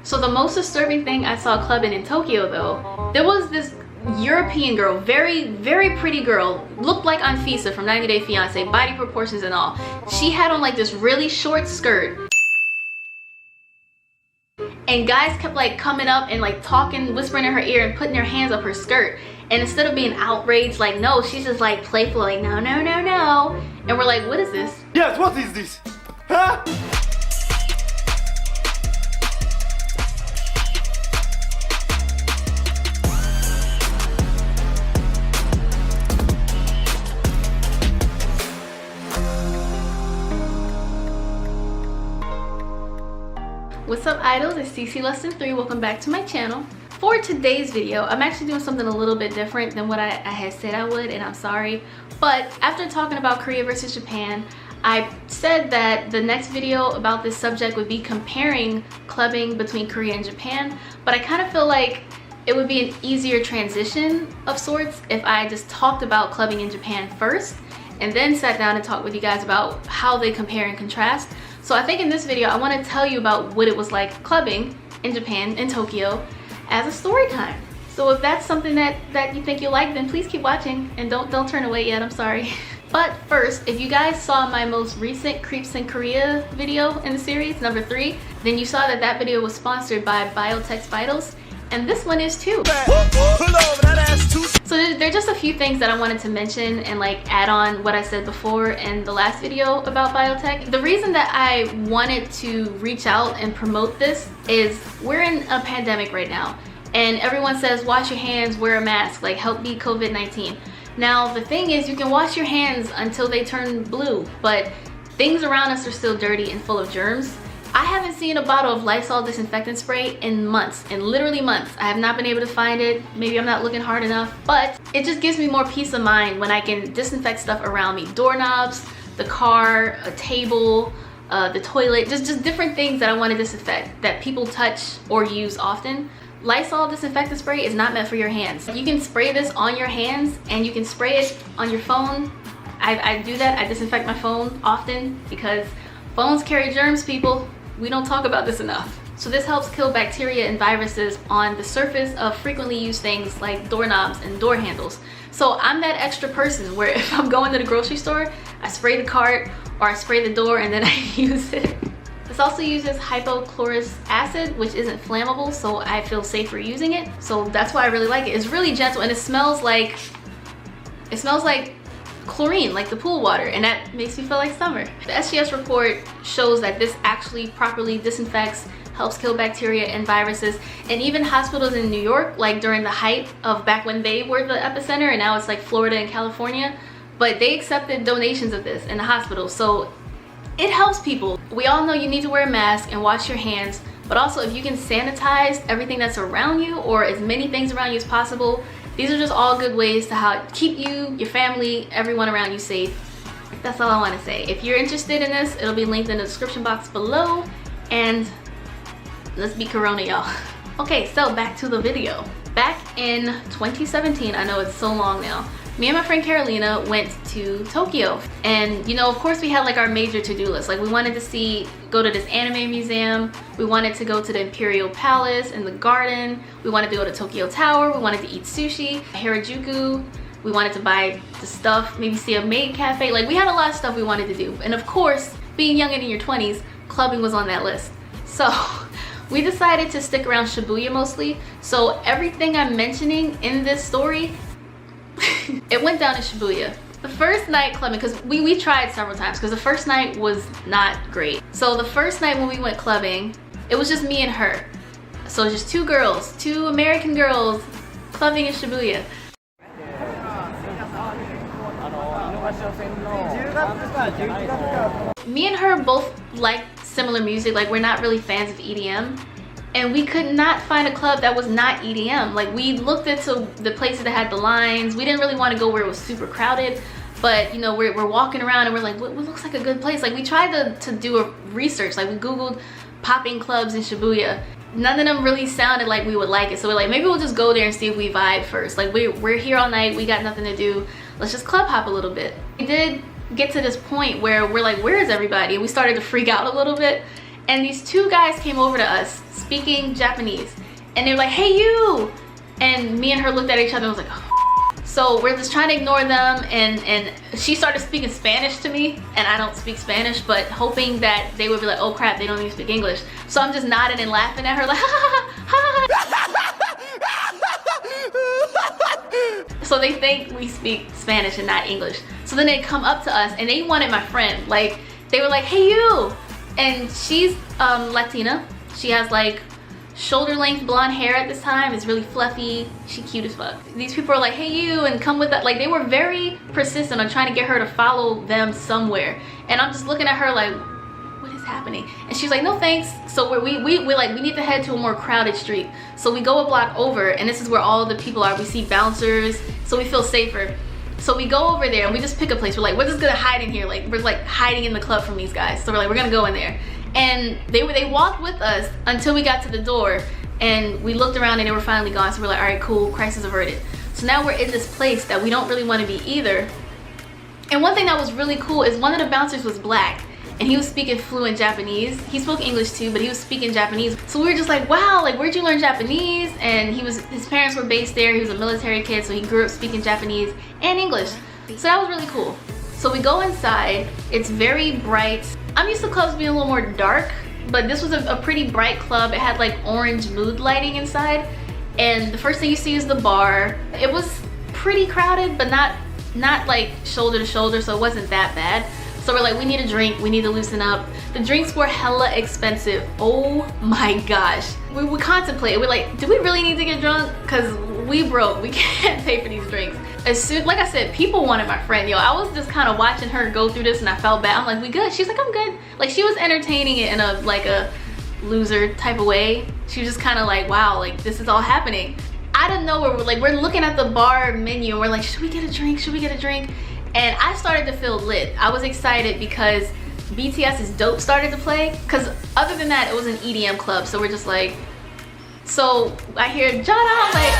So the most disturbing thing I saw clubbing in Tokyo though, there was this European girl, very pretty girl, looked like Anfisa from 90 Day Fiance, body proportions and all. She had on like this really short skirt, and guys kept like coming up and like talking, whispering in her ear and putting their hands up her skirt. And instead of being outraged, like, no, she's just like playful, like, no, no, no, no. And we're like, what is this? Yes, what is this? Huh? What's up, idols? It's CC Lesson 3. Welcome back to my channel. For today's video, I'm actually doing something a little bit different than what I had said I would, and I'm sorry. But after talking about Korea versus Japan, I said that the next video about this subject would be comparing clubbing between Korea and Japan, but I kind of feel like it would be an easier transition of sorts if I just talked about clubbing in Japan first and then sat down and talked with you guys about how they compare and contrast. So I think in this video, I want to tell you about what it was like clubbing in Japan, in Tokyo, as a story time. So if that's something that you think you'll like, then please keep watching and don't turn away yet, I'm sorry. But first, if you guys saw my most recent Creeps in Korea video in the series, number 3, then you saw that video was sponsored by Biotech Vitals, and this one is too. So there are just a few things that I wanted to mention and like add on what I said before in the last video about biotech. The reason that I wanted to reach out and promote this is we're in a pandemic right now, and everyone says wash your hands, wear a mask, like help beat COVID-19. Now the thing is, you can wash your hands until they turn blue, but things around us are still dirty and full of germs. I haven't seen a bottle of Lysol disinfectant spray in months, in literally months. I have not been able to find it. Maybe I'm not looking hard enough, but it just gives me more peace of mind when I can disinfect stuff around me. Doorknobs, the car, a table, the toilet, just different things that I want to disinfect that people touch or use often. Lysol disinfectant spray is not meant for your hands. You can spray this on your hands and you can spray it on your phone. I do that. I disinfect my phone often because phones carry germs, people. We don't talk about this enough. So this helps kill bacteria and viruses on the surface of frequently used things like doorknobs and door handles. So I'm that extra person where if I'm going to the grocery store, I spray the cart or I spray the door and then I use it. This also uses hypochlorous acid, which isn't flammable, so I feel safer using it. So that's why I really like it. It's really gentle and it smells like chlorine, like the pool water, and that makes me feel like summer. The SGS report shows that this actually properly disinfects, helps kill bacteria and viruses, and even hospitals in New York, like during the height of back when they were the epicenter, and now it's like Florida and California, but they accepted donations of this in the hospital, so it helps people. We all know you need to wear a mask and wash your hands, but also if you can sanitize everything that's around you or as many things around you as possible, these are just all good ways to keep you, your family, everyone around you safe. That's all I want to say. If you're interested in this, it'll be linked in the description box below, and let's beat Corona, y'all. Okay, so back to the video. Back in 2017, I know it's so long now, me and my friend Carolina went to Tokyo, and you know, of course we had like our major to-do list. Like we wanted to go to this anime museum, we wanted to go to the Imperial Palace and the garden, we wanted to go to Tokyo Tower, we wanted to eat sushi, Harajuku, we wanted to buy the stuff, maybe see a maid cafe. Like we had a lot of stuff we wanted to do, and of course, being young and in your 20s, clubbing was on that list. So we decided to stick around Shibuya mostly, so everything I'm mentioning in this story it went down in Shibuya. The first night clubbing, because we tried several times, because the first night was not great. So the first night when we went clubbing, it was just me and her. So just two girls, two American girls clubbing in Shibuya. Me and her both like similar music, like we're not really fans of EDM. And we could not find a club that was not EDM. Like we looked into the places that had the lines. We didn't really want to go where it was super crowded, but you know, we're walking around and we're like, what looks like a good place? Like we tried to do a research, like we Googled popping clubs in Shibuya. None of them really sounded like we would like it. So we're like, maybe we'll just go there and see if we vibe first. Like we're here all night, we got nothing to do. Let's just club hop a little bit. We did get to this point where we're like, where is everybody? And we started to freak out a little bit. And these two guys came over to us speaking Japanese. And they're like, hey you! And me and her looked at each other and was like, oh. So we're just trying to ignore them, and she started speaking Spanish to me, and I don't speak Spanish, but hoping that they would be like, oh crap, they don't even speak English. So I'm just nodding and laughing at her like, ha ha ha. So they think we speak Spanish and not English. So then they come up to us and they wanted my friend. Like, they were like, hey you! And she's Latina. She has like shoulder length blonde hair at this time. It's really fluffy. She cute as fuck. These people are like, hey you, and come with that. Like, they were very persistent on trying to get her to follow them somewhere. And I'm just looking at her like, what is happening? And she's like, no thanks. So we need to head to a more crowded street. So we go a block over, and this is where all the people are. We see bouncers, so we feel safer. So we go over there and we just pick a place. We're like, we're just gonna hide in here. Like, we're like hiding in the club from these guys. So we're like, we're gonna go in there. And they walked with us until we got to the door, and we looked around and they were finally gone. So we're like, all right, cool, crisis averted. So now we're in this place that we don't really want to be either. And one thing that was really cool is one of the bouncers was black, and he was speaking fluent Japanese. He spoke English too, but he was speaking Japanese. So we were just like, wow, like, where'd you learn Japanese? And his parents were based there. He was a military kid, so he grew up speaking Japanese and English. So that was really cool. So we go inside. It's very bright. I'm used to clubs being a little more dark, but this was a pretty bright club. It had like orange mood lighting inside. And the first thing you see is the bar. It was pretty crowded, but not like shoulder to shoulder, so it wasn't that bad. So we're like, we need a drink, we need to loosen up. The drinks were hella expensive. Oh my gosh. We contemplated, we're like, do we really need to get drunk? Cause we broke, we can't pay for these drinks. As soon, like I said, people wanted my friend. Yo, I was just kind of watching her go through this and I felt bad. I'm like, we good? She's like, I'm good. Like, she was entertaining it in a loser type of way. She was just kind of like, wow, like, this is all happening. Out of nowhere, we're looking at the bar menu and we're like, should we get a drink? Should we get a drink? And I started to feel lit. I was excited because BTS's Dope started to play. Because other than that, it was an EDM club. So we're just like, so I hear shoutout, like,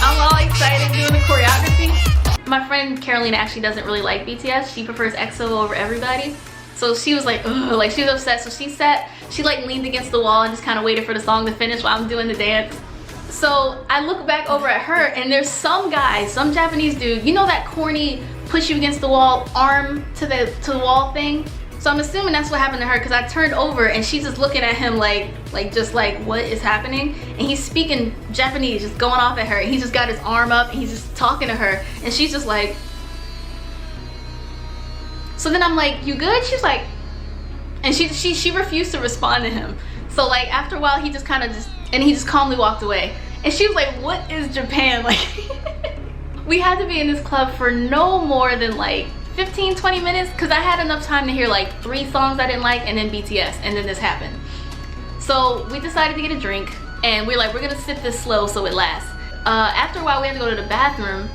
I'm all excited doing the choreography. My friend Carolina actually doesn't really like BTS. She prefers EXO over everybody. So she was like, ugh, like, she was upset. So she like leaned against the wall and just kind of waited for the song to finish while I'm doing the dance. So I look back over at her and there's some guy, some Japanese dude, you know that corny push you against the wall, arm to the wall thing? So I'm assuming that's what happened to her, because I turned over and she's just looking at him like what is happening? And he's speaking Japanese, just going off at her. And he just got his arm up and he's just talking to her. And she's just like, so then I'm like, you good? She's like, and she refused to respond to him. So like after a while he just kind of he just calmly walked away. And she was like, what is Japan like? We had to be in this club for no more than like 15-20 minutes, because I had enough time to hear like 3 songs I didn't like and then BTS, and then this happened. So we decided to get a drink and we're like, we're gonna sip this slow so it lasts. After a while we had to go to the bathroom,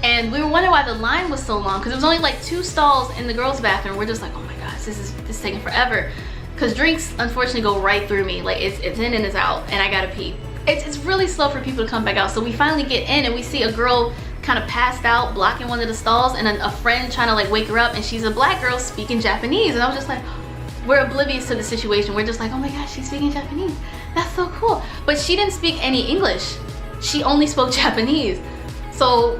and we were wondering why the line was so long, because there was only like 2 stalls in the girls' bathroom. We're just like, oh my gosh, this is taking forever, because drinks unfortunately go right through me. Like, it's in and it's out, and I gotta pee. It's really slow for people to come back out. So we finally get in and we see a girl kind of passed out blocking one of the stalls, and a friend trying to like wake her up, and she's a black girl speaking Japanese. And I was just like, we're oblivious to the situation. We're just like, oh my gosh, she's speaking Japanese, that's so cool. But she didn't speak any English, she only spoke Japanese. So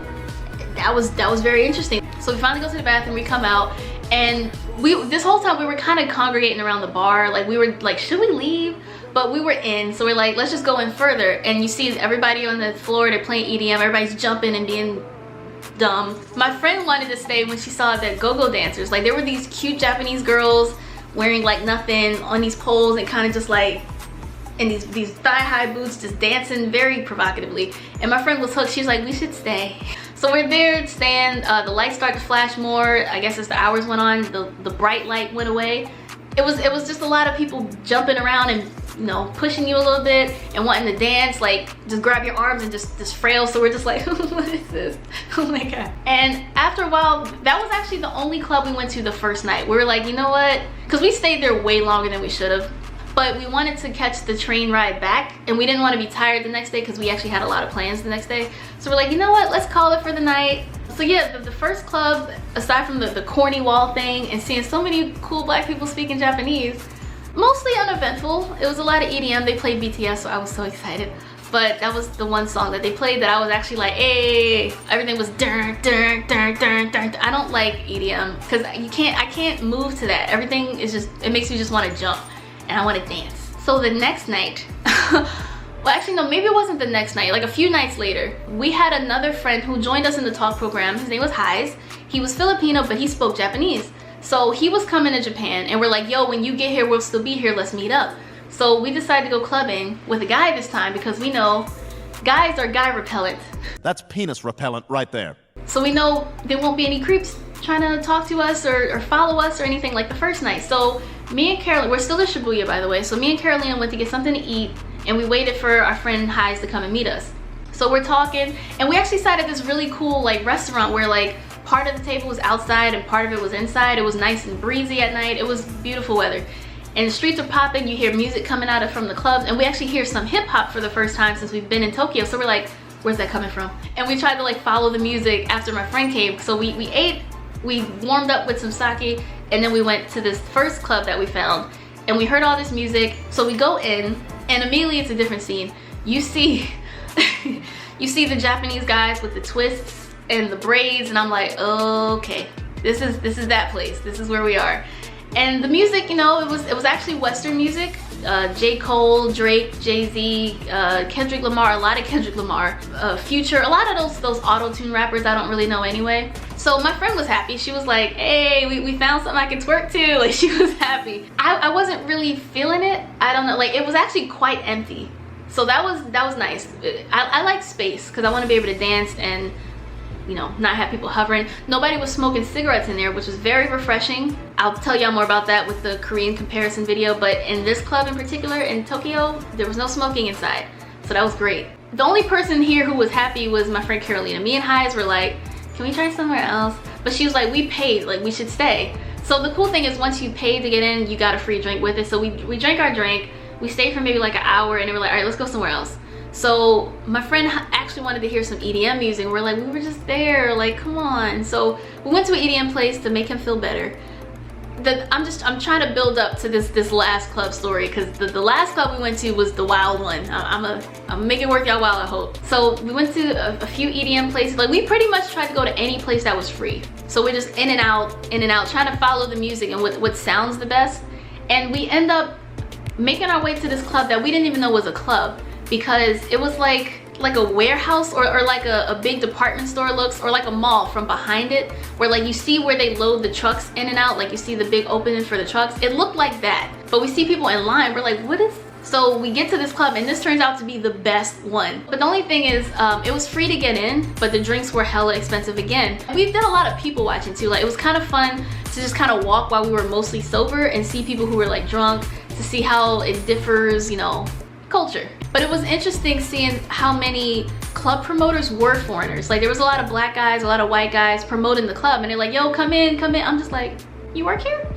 that was very interesting. So we finally go to the bathroom, we come out, and this whole time we were kind of congregating around the bar. Like, we were like, should we leave? But we were in, so we're like, let's just go in further. And you see everybody on the floor, they're playing EDM, everybody's jumping and being dumb. My friend wanted to stay when she saw the go-go dancers. Like, there were these cute Japanese girls wearing like nothing on these poles and kind of just like in these thigh-high boots, just dancing very provocatively. And my friend was hooked. She was like, we should stay. So we're there staying. The lights started to flash more. I guess as the hours went on, the bright light went away. It was just a lot of people jumping around and, you know, pushing you a little bit and wanting to dance, like just grab your arms and just frail. So we're just like, what is this? Oh my god. And after a while, that was actually the only club we went to the first night. We were like, you know what, because we stayed there way longer than we should have, but we wanted to catch the train ride back, and we didn't want to be tired the next day because we actually had a lot of plans the next day. So we're like, you know what, let's call it for the night. So yeah, the first club, aside from the corny wall thing and seeing so many cool black people speaking Japanese, Mostly uneventful. It was a lot of EDM. They played BTS, so I was so excited. But that was the one song that they played that I was actually like, hey, everything was dun dun dun dun dun. I don't like EDM because I can't move to that. Everything is just, it makes me just want to jump and I want to dance. So the next night, well actually no, maybe it wasn't the next night, like a few nights later, we had another friend who joined us in the talk program. His name was Hais. He was Filipino, but he spoke Japanese. So he was coming to Japan and we're like, yo, when you get here, we'll still be here, let's meet up. So we decided to go clubbing with a guy this time because we know guys are guy repellent. That's penis repellent right there. So we know there won't be any creeps trying to talk to us or follow us or anything like the first night. So me and Carolyn, we're still in Shibuya by the way, so me and Carolyn went to get something to eat and we waited for our friend Hais to come and meet us. So we're talking and we actually sat at this really cool like restaurant where like part of the table was outside and part of it was inside. It was nice and breezy at night. It was beautiful weather. And the streets are popping, you hear music coming out from the clubs, and we actually hear some hip hop for the first time since we've been in Tokyo. So we're like, where's that coming from? And we tried to like follow the music after my friend came. So we ate, we warmed up with some sake, and then we went to this first club that we found. And we heard all this music, so we go in, and immediately it's a different scene. You see, you see the Japanese guys with the twists and the braids, and I'm like, okay, this is that place. This is where we are. And the music, you know, it was actually Western music. J. Cole, Drake, Jay-Z, Kendrick Lamar, a lot of Kendrick Lamar, Future, a lot of those auto-tune rappers I don't really know anyway. So my friend was happy. She was like, hey, we found something I can twerk to. Like, she was happy. I wasn't really feeling it. I don't know, like it was actually quite empty. So that was nice. I like space because I want to be able to dance and, you know, not have people hovering. Nobody was smoking cigarettes in there, which was very refreshing. I'll tell y'all more about that with the Korean comparison video, but in this club in particular in Tokyo, there was no smoking inside. So that was great. The only person here who was happy was my friend Carolina. Me and Hais were like, can we try somewhere else? But she was like, we paid, like we should stay. So the cool thing is once you paid to get in, you got a free drink with it. So we drank our drink, we stayed for maybe like an hour and then we're like, all right, let's go somewhere else. So my friend actually wanted to hear some EDM music. We're like, we were just there, like come on. So we went to an EDM place to make him feel better. I'm trying to build up to this last club story because the last club we went to was the wild one. I'm gonna make it work out well, I hope. So we went to a few EDM places. Like we pretty much tried to go to any place that was free. So we're just in and out, trying to follow the music and what sounds the best. And we end up making our way to this club that we didn't even know was a club, because it was like a warehouse or like a big department store looks, or like a mall from behind it, where like you see where they load the trucks in and out, like you see the big opening for the trucks. It looked like that, but we see people in line. We're like, what is? So we get to this club and this turns out to be the best one. But the only thing is, it was free to get in, but the drinks were hella expensive again. We did a lot of people watching too. Like it was kind of fun to just kind of walk while we were mostly sober and see people who were like drunk, to see how it differs, you know, culture. But it was interesting seeing how many club promoters were foreigners. Like there was a lot of black guys, a lot of white guys promoting the club, and they're like, yo, come in, come in. I'm just like, you work here?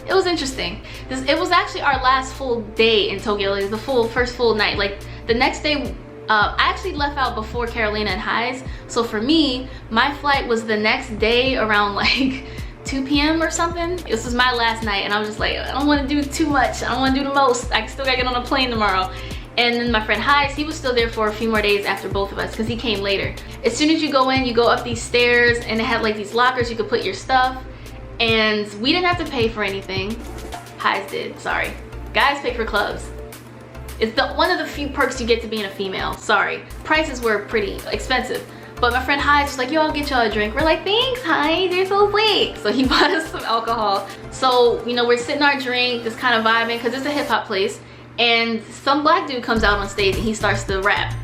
It was interesting. It was actually our last full day in Tokyo. It was the first full night. Like the next day, I actually left out before Carolina and Hais. So for me, my flight was the next day around like 2 p.m. or something. This was my last night and I was just like, I don't want to do too much. I don't want to do the most. I still gotta get on a plane tomorrow. And then my friend Hais, he was still there for a few more days after both of us because he came later. As soon as you go in, you go up these stairs and it had like these lockers you could put your stuff. And we didn't have to pay for anything. Hais did, sorry. Guys pay for clubs. It's one of the few perks you get to being a female, sorry. Prices were pretty expensive. But my friend Hais was like, yo, I'll get y'all a drink. We're like, thanks, Hais, you're so sweet. So he bought us some alcohol. So, you know, we're sitting our drink, just kind of vibing, because it's a hip hop place. And some black dude comes out on stage and he starts to rap.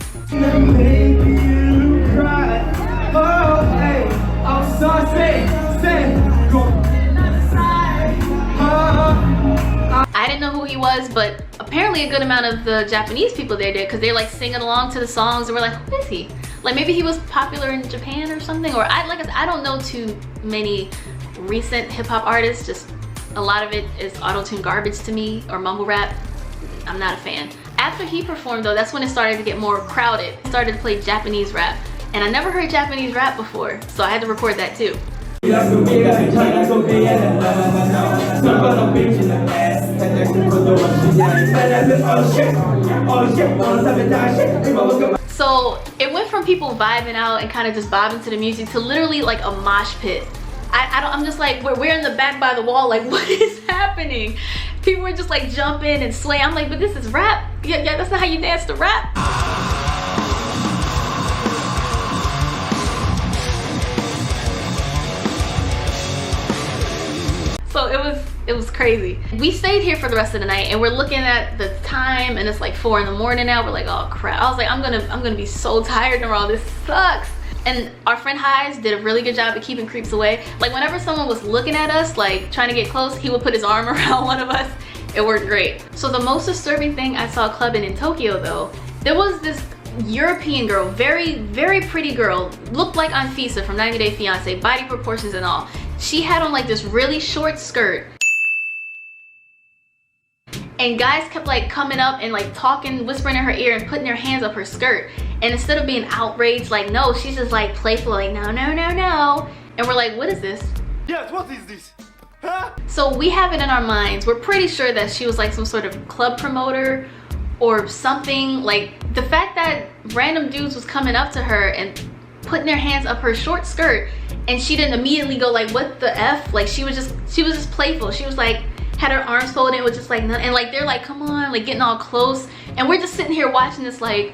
I didn't know who he was, but apparently a good amount of the Japanese people there did, because they're like singing along to the songs and we're like, who is he? Like maybe he was popular in Japan or something, or I don't know too many recent hip hop artists. Just a lot of it is auto-tune garbage to me, or mumble rap. I'm not a fan. After he performed though, that's when it started to get more crowded. He started to play Japanese rap, and I never heard Japanese rap before, so I had to record that too. So it went from people vibing out and kind of just bobbing to the music to literally like a mosh pit. I'm just like, we're in the back by the wall, like what is happening? People were just like jumping and swaying. I'm like, but this is rap. Yeah, that's not how you dance to rap. So it was crazy. We stayed here for the rest of the night and we're looking at the time and it's like 4 in the morning now. We're like, oh crap. I was like, I'm gonna be so tired tomorrow. This sucks. And our friend Highs did a really good job at keeping creeps away. Like whenever someone was looking at us, like trying to get close, he would put his arm around one of us. It worked great. So the most disturbing thing I saw clubbing in Tokyo though, there was this European girl, very, very pretty girl, looked like Anfisa from 90 Day Fiancé, body proportions and all. She had on like this really short skirt. And guys kept like coming up and like talking, whispering in her ear and putting their hands up her skirt. And instead of being outraged, like no, she's just like playful, like no, no, no, no. And we're like, what is this? Yes, what is this? Huh? So we have it in our minds. We're pretty sure that she was like some sort of club promoter or something. Like the fact that random dudes was coming up to her and putting their hands up her short skirt and she didn't immediately go like, what the F? Like she was just playful. She was like, had her arms folded, was just like, and like they're like, come on, like getting all close. And we're just sitting here watching this like,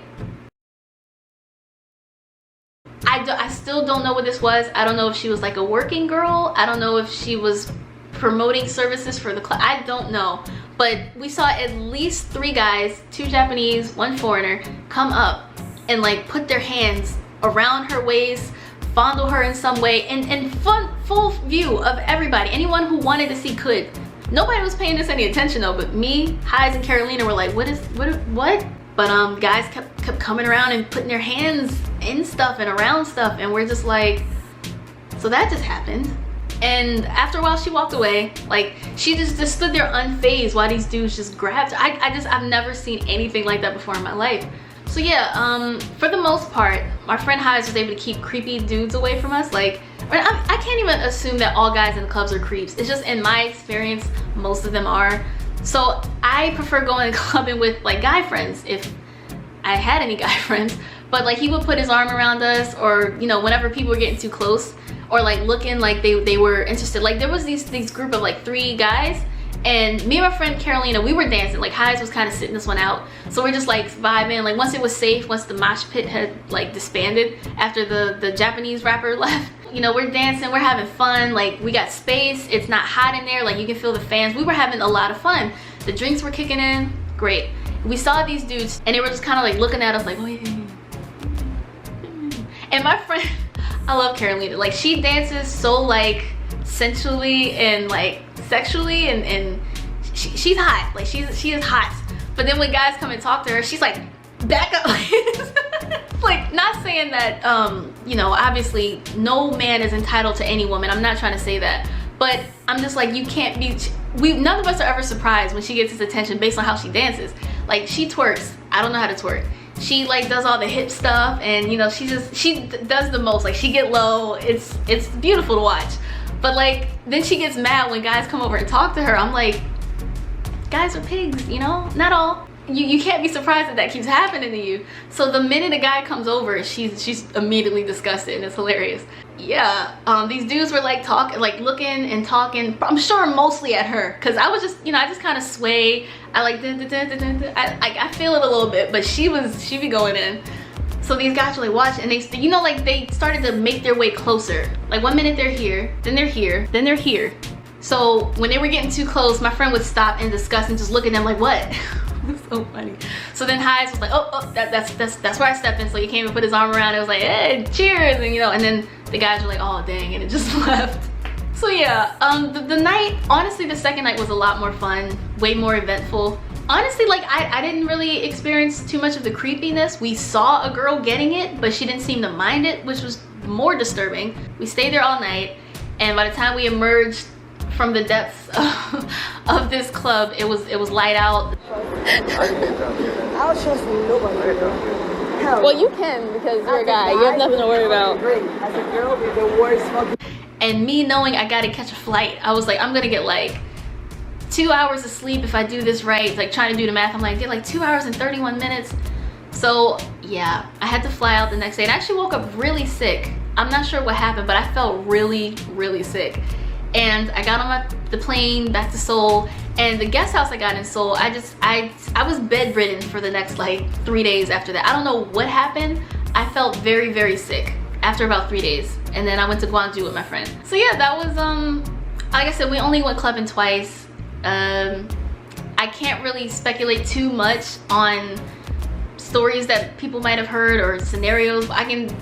I still don't know what this was. I don't know if she was like a working girl. I don't know if she was promoting services for the club. I don't know. But we saw at least 3 guys, 2 Japanese, 1 foreigner, come up and like put their hands around her waist, fondle her in some way, and full view of everybody. Anyone who wanted to see could. Nobody was paying this any attention though, but me, Highs, and Carolina were like, what? But guys kept coming around and putting their hands in stuff and around stuff, and we're just like, so that just happened. And after a while she walked away. Like she just stood there unfazed while these dudes just grabbed her. I've never seen anything like that before in my life. So yeah, for the most part, my friend Highs was able to keep creepy dudes away from us. Like, I can't even assume that all guys in the clubs are creeps. It's just in my experience, most of them are. So I prefer going clubbing with like guy friends if I had any guy friends. But like he would put his arm around us, or you know, whenever people were getting too close or like looking like they were interested. Like there was these group of like 3 guys, and me and my friend Carolina, we were dancing. Like Highs was kind of sitting this one out, so we're just like vibing. Like once it was safe, once the mosh pit had like disbanded after the Japanese rapper left, you know, we're dancing, we're having fun. Like we got space, it's not hot in there, like you can feel the fans. We were having a lot of fun. The drinks were kicking in, great. We saw these dudes and they were just kind of like looking at us like, oh yeah. And my friend, I love Carolina, like she dances so like sensually and like sexually, and she's hot. Like she is hot. But then when guys come and talk to her, she's like, back up. Like, not saying that you know, obviously no man is entitled to any woman. I'm not trying to say that, but I'm just like, you can't be, none of us are ever surprised when she gets his attention based on how she dances. Like she twerks, I don't know how to twerk. She like does all the hip stuff, and you know, she does the most. Like she get low, it's beautiful to watch. But like then she gets mad when guys come over and talk to her. I'm like, guys are pigs, you know? Not all. You can't be surprised that that keeps happening to you. So the minute a guy comes over, she's immediately disgusted, and it's hilarious. Yeah, these dudes were like talking, like looking and talking. I'm sure mostly at her, cause I was just, you know, I just kind of sway. I like, I feel it a little bit, but she be going in. So these guys were like watching, and they, you know, like they started to make their way closer. Like 1 minute they're here, then they're here, then they're here. So when they were getting too close, my friend would stop in disgust and just look at them like, what? It's so funny. So then Highs was like, oh, that's where I stepped in. So he came and put his arm around. It was like, hey, cheers, and you know. And then the guys were like, oh dang, and it just left. So yeah, the night, honestly, the second night was a lot more fun, way more eventful. Honestly, like I didn't really experience too much of the creepiness. We saw a girl getting it, but she didn't seem to mind it, which was more disturbing. We stayed there all night, and by the time we emerged from the depths of this club, it was light out. I'll trust nobody. Well, you can, because you're a guy. You have nothing to worry about. As a girl, the worst fucking. And me knowing I gotta catch a flight, I was like, I'm gonna get like 2 hours of sleep if I do this right. Like trying to do the math, I'm like, get like 2 hours and 31 minutes. So yeah, I had to fly out the next day and I actually woke up really sick. I'm not sure what happened, but I felt really, really sick. And I got on the plane back to Seoul, and the guest house I got in Seoul, I was bedridden for the next like 3 days after that. I don't know what happened. I felt very, very sick after about 3 days. And then I went to Gwangju with my friend. So yeah, that was, like I said, we only went clubbing twice. I can't really speculate too much on stories that people might have heard or scenarios. I can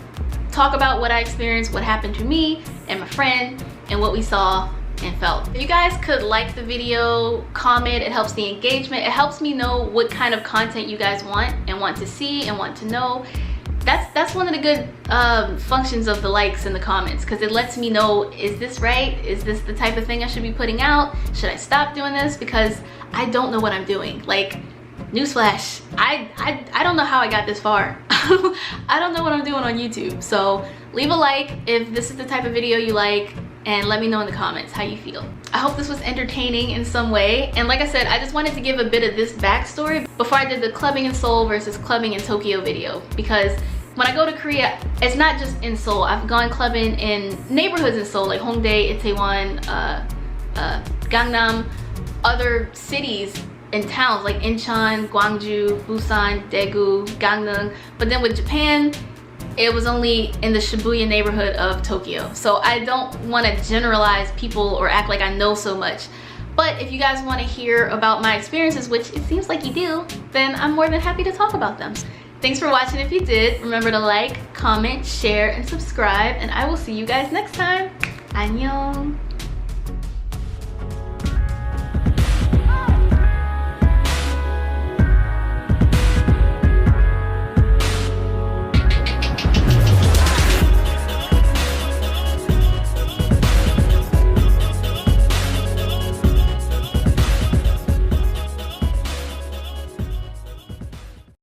talk about what I experienced, what happened to me and my friend, and what we saw and felt. If you guys could like the video, comment, it helps the engagement. It helps me know what kind of content you guys want to see and want to know. That's one of the good functions of the likes and the comments, because it lets me know, is this right? Is this the type of thing I should be putting out? Should I stop doing this? Because I don't know what I'm doing. Like, newsflash, I don't know how I got this far. I don't know what I'm doing on YouTube. So leave a like if this is the type of video you like, and let me know in the comments how you feel. I hope this was entertaining in some way. And like I said, I just wanted to give a bit of this backstory before I did the clubbing in Seoul versus clubbing in Tokyo video, because when I go to Korea, it's not just in Seoul. I've gone clubbing in neighborhoods in Seoul, like Hongdae, Itaewon, Gangnam, other cities and towns like Incheon, Gwangju, Busan, Daegu, Gangneung. But then with Japan, it was only in the Shibuya neighborhood of Tokyo. So I don't want to generalize people or act like I know so much. But if you guys want to hear about my experiences, which it seems like you do, then I'm more than happy to talk about them. Thanks for watching. If you did, remember to like, comment, share, and subscribe, and I will see you guys next time. Annyeong.